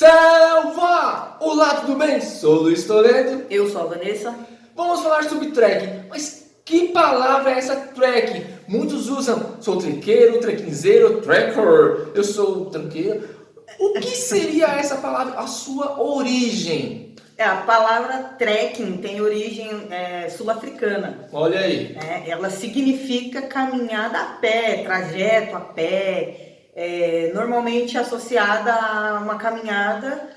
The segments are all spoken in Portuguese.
Selva! Olá, tudo bem? Sou o Luiz Toledo. Eu sou a Vanessa. Vamos falar sobre trekking. Mas que palavra é essa trekking? Muitos usam sou trequeiro, trequinzeiro, trekker. Eu sou tranqueiro. O que seria essa palavra? A sua origem? A palavra trekking tem origem sul-africana. Olha aí. Ela significa caminhada a pé, trajeto a pé. Normalmente associada a uma caminhada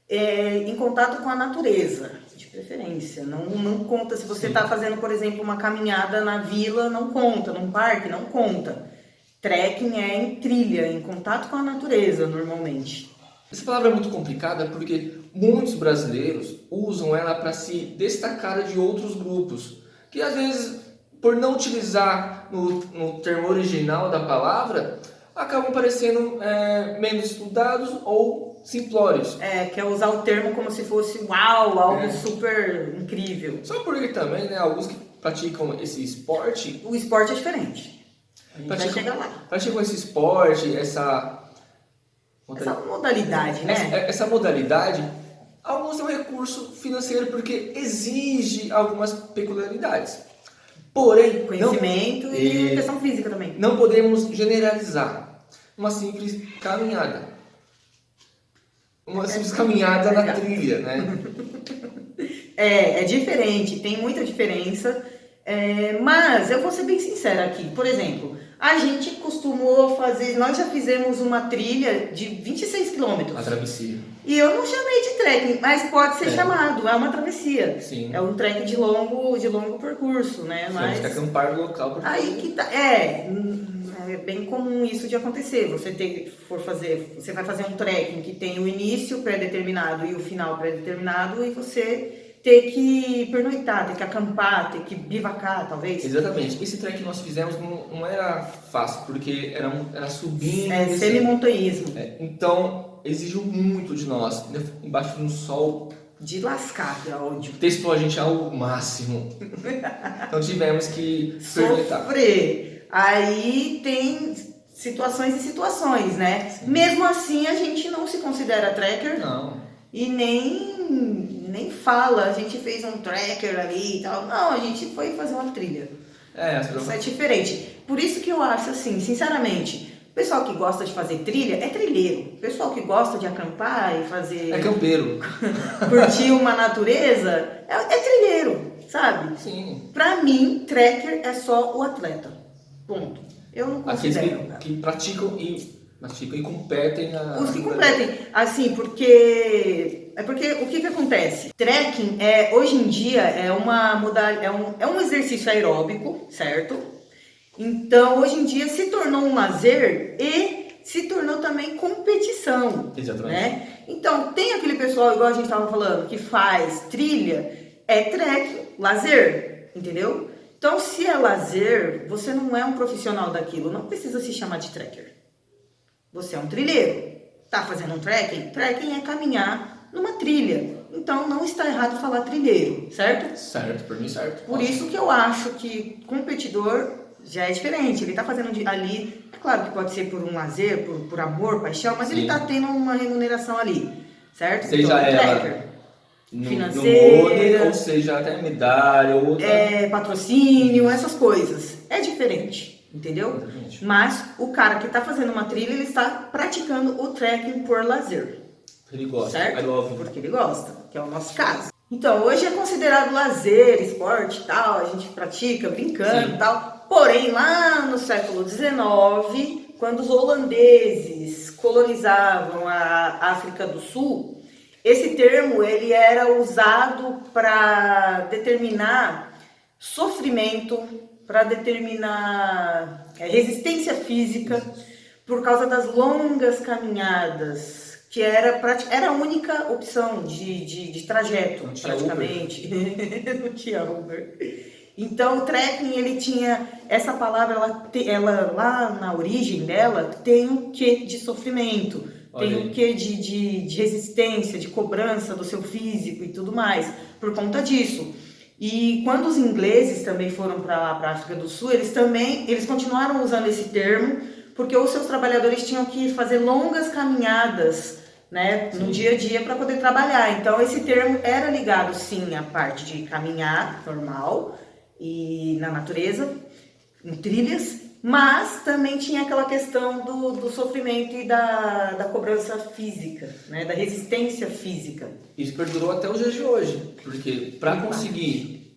em contato com a natureza, de preferência. Não conta se você está fazendo, por exemplo, uma caminhada na vila, não conta, num parque, não conta. Trekking é em trilha, em contato com a natureza, normalmente. Essa palavra é muito complicada porque muitos brasileiros usam ela para se destacar de outros grupos, que às vezes, por não utilizar no termo original da palavra, acabam parecendo menos estudados ou simplórios. Quer usar o termo como se fosse uau, algo super incrível. Só porque também, alguns que praticam esse esporte... O esporte é diferente. A gente vai chegar lá. Praticam esse esporte, essa modalidade, né? Essa modalidade, alguns têm um recurso financeiro porque exige algumas peculiaridades. Porém, conhecimento e questão física também. Não podemos generalizar uma simples caminhada. Uma simples caminhada na trilha, né? É diferente, tem muita diferença. Mas eu vou ser bem sincera aqui. Por exemplo, a gente costumou fazer... Nós já fizemos uma trilha de 26 quilômetros. A travessia. E eu não chamei de trekking, mas pode ser chamado. É uma travessia. Sim. É um trek de longo percurso, né? Mas que acampar no local. Aí que tá... É bem comum isso de acontecer. Você vai fazer um trekking que tem o início pré-determinado e o final pré-determinado e você... ter que pernoitar, ter que acampar, ter que bivacar, talvez. Exatamente. Esse trek que nós fizemos não era fácil, porque era subindo... semi-montanhismo. Então, exigiu muito de nós. Embaixo de um sol... de lascar, de ódio. Testou a gente ao máximo. Então, tivemos que pernoitar. Sofrer. Aí tem situações e situações, né? Sim. Mesmo assim, a gente não se considera trekker. Não. E nem fala, a gente fez um tracker ali e tal. Não, a gente foi fazer uma trilha. Isso é diferente. Por isso que eu acho assim, sinceramente, o pessoal que gosta de fazer trilha é trilheiro. O pessoal que gosta de acampar e fazer... é campeiro. Curtir uma natureza, é trilheiro, sabe? Sim. Pra mim, tracker é só o atleta. Ponto. Eu não considero. Aqueles que praticam e competem os que competem, assim, porque o que acontece? Trekking hoje em dia é um exercício aeróbico, certo? Então, hoje em dia se tornou um lazer e se tornou também competição. Exatamente. Né? Então, tem aquele pessoal, igual a gente estava falando, que faz trilha, trekking, lazer, entendeu? Então, se é lazer, você não é um profissional daquilo, não precisa se chamar de trekker. Você é um trilheiro, tá fazendo um trekking? Trekking é caminhar numa trilha. Então não está errado falar trilheiro, certo? Certo, por mim certo. Por isso que eu acho que competidor já é diferente. Ele tá fazendo ali, é claro que pode ser por um lazer, por amor, paixão, mas ele tá tendo uma remuneração ali, certo? Seja ela financeira, ou seja até medalha, ou patrocínio, essas coisas. É diferente. Entendeu? Exatamente. Mas o cara que está fazendo uma trilha, ele está praticando o trekking por lazer. Ele gosta, certo? Porque ele gosta, que é o nosso caso. Então, hoje é considerado lazer, esporte e tal, a gente pratica brincando e tal. Porém, lá no século XIX, quando os holandeses colonizavam a África do Sul, esse termo ele era usado para determinar sofrimento, para determinar resistência física por causa das longas caminhadas, que era a única opção de trajeto, praticamente. Não tinha Uber. Então, o trekking, ele tinha... Essa palavra, ela lá na origem dela, tem um quê de sofrimento. Tem um quê de resistência, de cobrança do seu físico e tudo mais, por conta disso. E quando os ingleses também foram para a África do Sul, eles continuaram usando esse termo, porque os seus trabalhadores tinham que fazer longas caminhadas né, no Sim. dia a dia para poder trabalhar. Então esse termo era ligado sim à parte de caminhar normal e na natureza, em trilhas, mas também tinha aquela questão do sofrimento e da cobrança física, né, da resistência física. Isso perdurou até os dias de hoje, porque para conseguir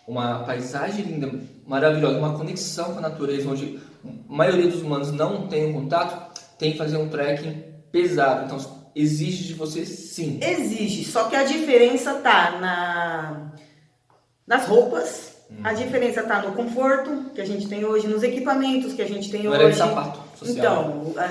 uma paisagem linda, maravilhosa, uma conexão com a natureza, onde a maioria dos humanos não tem um contato, tem que fazer um trekking pesado. Então exige de você sim. Exige, só que a diferença tá nas roupas, a diferença tá no conforto que a gente tem hoje, nos equipamentos que a gente tem Não hoje. era de sapato social. Então,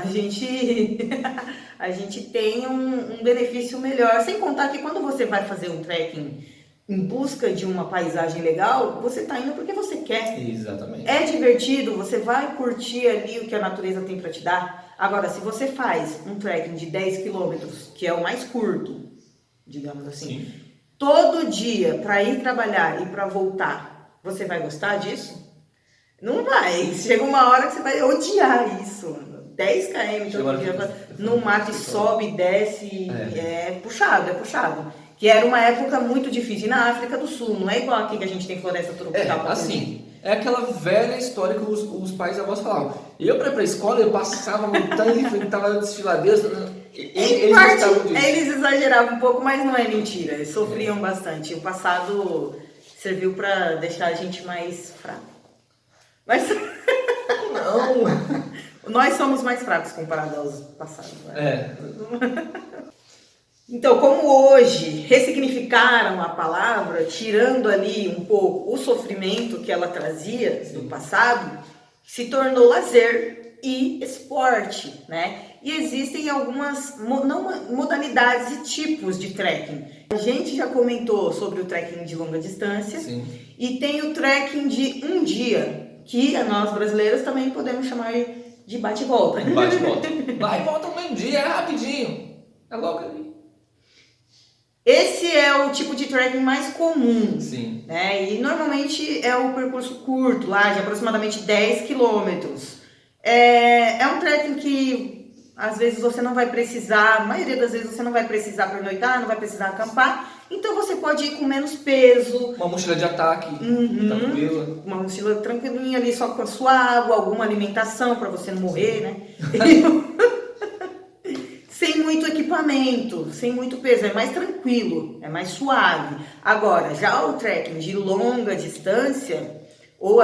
a gente tem um benefício melhor. Sem contar que quando você vai fazer um trekking em busca de uma paisagem legal, você tá indo porque você quer. Exatamente. É divertido, você vai curtir ali o que a natureza tem para te dar. Agora, se você faz um trekking de 10 quilômetros, que é o mais curto, digamos assim, Sim. todo dia para ir trabalhar e para voltar, você vai gostar disso? Não vai. Chega uma hora que você vai odiar isso. 10 km todo dia no mato e sobe, desce, é puxado, é puxado. Que era uma época muito difícil. E na África do Sul, não é igual aqui que a gente tem floresta tropical. Assim, é aquela velha história que os pais e avós falavam. Eu para ir pra escola, eu passava montanha, enfrentava desfiladeiros. Eles gostavam disso. Eles exageravam um pouco, mas não é mentira. Eles sofriam bastante. O passado serviu para deixar a gente mais fraco. Mas Não. Nós somos mais fracos comparados aos passados. Né? Então, como hoje ressignificaram a palavra, tirando ali um pouco o sofrimento que ela trazia do passado, se tornou lazer e esporte, né? E existem algumas modalidades e tipos de trekking. A gente já comentou sobre o trekking de longa distância. Sim. E tem o trekking de um dia, que nós brasileiros também podemos chamar de bate e volta. Bate e volta. Vai e volta no mesmo dia, é rapidinho. É logo ali. Esse é o tipo de trekking mais comum. Sim. Né? E normalmente é um percurso curto, lá de aproximadamente 10 quilômetros. É um trekking que às vezes você não vai precisar, a maioria das vezes você não vai precisar pernoitar, não vai precisar acampar. Então você pode ir com menos peso. Uma mochila de ataque, tranquila. Uma mochila tranquilinha ali, só com a sua água, alguma alimentação para você não morrer, né? Sem muito equipamento, sem muito peso, é mais tranquilo, é mais suave. Agora, já o trekking de longa distância, ou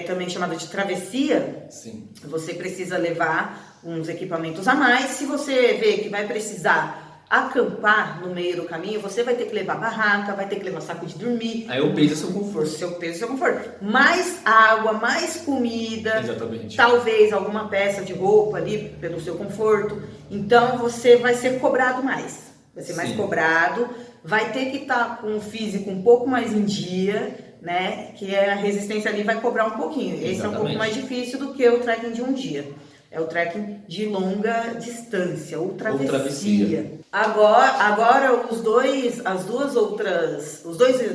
também chamado de travessia, Sim. você precisa levar uns equipamentos a mais. Se você vê que vai precisar acampar no meio do caminho, você vai ter que levar barraca, vai ter que levar saco de dormir. Aí o peso é seu conforto. Seu peso é seu conforto. Mais água, mais comida. Exatamente. Talvez alguma peça de roupa ali pelo seu conforto. Então você vai ser cobrado mais. Vai ser mais cobrado. Vai ter que estar com o físico um pouco mais em dia, né? Que a resistência ali vai cobrar um pouquinho. Esse é um pouco mais difícil do que o trekking de um dia. É o trekking de longa distância, ou travessia. Agora os dois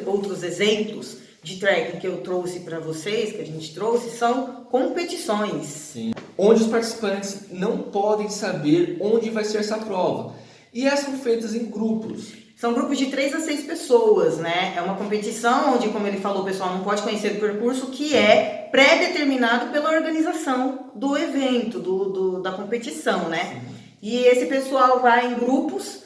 outros exemplos de trekking que eu trouxe para vocês, que a gente trouxe, são competições. Sim. Onde os participantes não podem saber onde vai ser essa prova. E elas são feitas em grupos. São grupos de 3 a 6 pessoas, né? É uma competição onde, como ele falou, o pessoal não pode conhecer o percurso, que é pré-determinado pela organização do evento, da competição, né? E esse pessoal vai em grupos,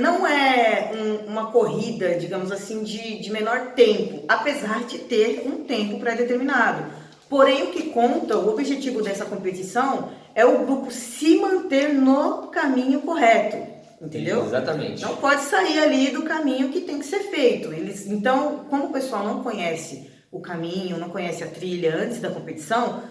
não é uma corrida, digamos assim, de menor tempo, apesar de ter um tempo pré-determinado. Porém, o que conta, o objetivo dessa competição é o grupo se manter no caminho correto. Entendeu? Exatamente. Não pode sair ali do caminho que tem que ser feito. Então, como o pessoal não conhece o caminho, não conhece a trilha antes da competição,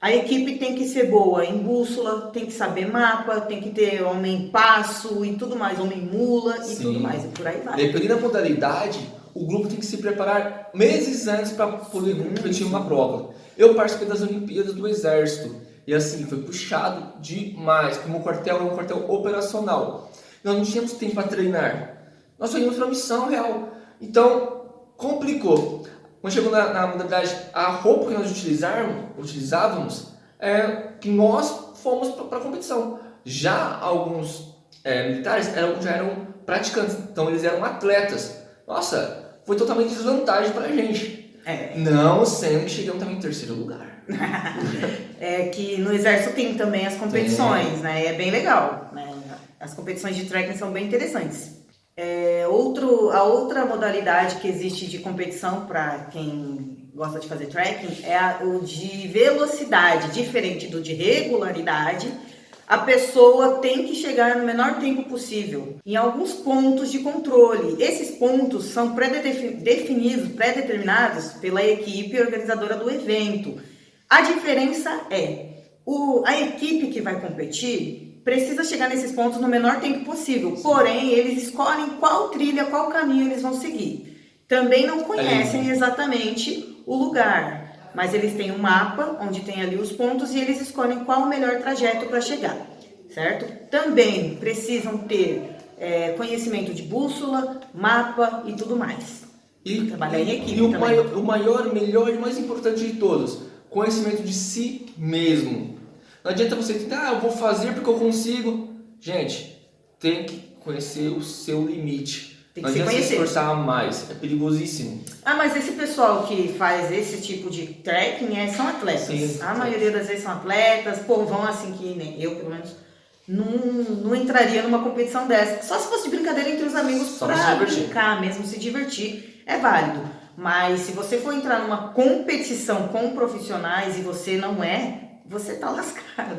a equipe tem que ser boa em bússola, tem que saber mapa, tem que ter homem passo e tudo mais, homem mula e tudo mais, e por aí vai. Dependendo da modalidade, o grupo tem que se preparar meses antes para poder competir uma prova. Eu participei das Olimpíadas do Exército e assim, foi puxado demais, porque o meu quartel é um quartel operacional. Nós não tínhamos tempo para treinar. Nós só íamos para a missão real. Então, complicou. Quando chegou na modalidade, a roupa que nós utilizávamos, que nós fomos para a competição. Já alguns militares já eram praticantes, então eles eram atletas. Nossa, foi totalmente desvantagem pra gente. Não sendo que chegamos também em terceiro lugar. É que no exército tem também as competições, né? É bem legal, né? As competições de trekking são bem interessantes. A outra modalidade que existe de competição para quem gosta de fazer trekking é o de velocidade, diferente do de regularidade. A pessoa tem que chegar no menor tempo possível em alguns pontos de controle. Esses pontos são pré-determinados pela equipe organizadora do evento. A diferença a equipe que vai competir precisa chegar nesses pontos no menor tempo possível. Porém, eles escolhem qual trilha, qual caminho eles vão seguir. Também não conhecem exatamente o lugar. Mas eles têm um mapa onde tem ali os pontos e eles escolhem qual o melhor trajeto para chegar, certo? Também precisam ter conhecimento de bússola, mapa e tudo mais. Trabalhar em equipe também. O maior, melhor e mais importante de todos, conhecimento de si mesmo. Não adianta você tentar, eu vou fazer porque eu consigo. Gente, tem que conhecer o seu limite. Tem que não adianta se esforçar mais, é perigosíssimo. Mas esse pessoal que faz esse tipo de trekking são atletas. Sim, a maioria das vezes são atletas, povão assim que nem eu, pelo menos, não entraria numa competição dessa. Só se fosse de brincadeira entre os amigos pra brincar mesmo, se divertir, é válido. Mas se você for entrar numa competição com profissionais e você não você tá lascado.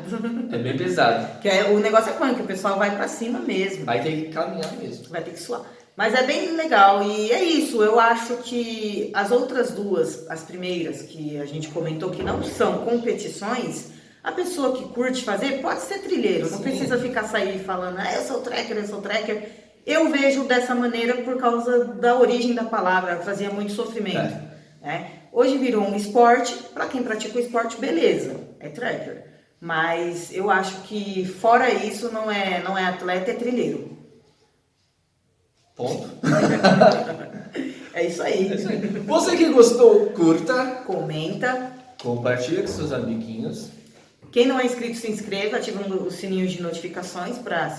É bem pesado. O negócio é punk, o pessoal vai pra cima mesmo. Vai ter que caminhar mesmo. Vai ter que suar. Mas é bem legal e é isso, eu acho que as outras duas, as primeiras que a gente comentou que não são competições, a pessoa que curte fazer pode ser trilheiro, não precisa ficar sair falando, eu sou trekker. Eu vejo dessa maneira por causa da origem da palavra, trazia muito sofrimento. Né? Hoje virou um esporte, para quem pratica o esporte, beleza, é trekker. Mas eu acho que fora isso não é atleta, é trilheiro. Ponto. É isso aí. Você que gostou, curta, comenta, compartilha com seus amiguinhos. Quem não é inscrito, se inscreva, ativa os sininhos de notificações para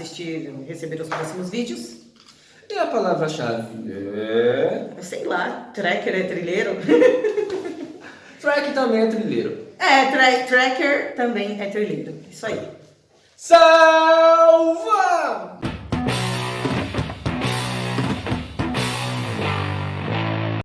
receber os próximos vídeos. E a palavra-chave sei lá, trekker é trilheiro? Trek também é trilheiro. Trekker também é trilheiro. Isso aí. Salva!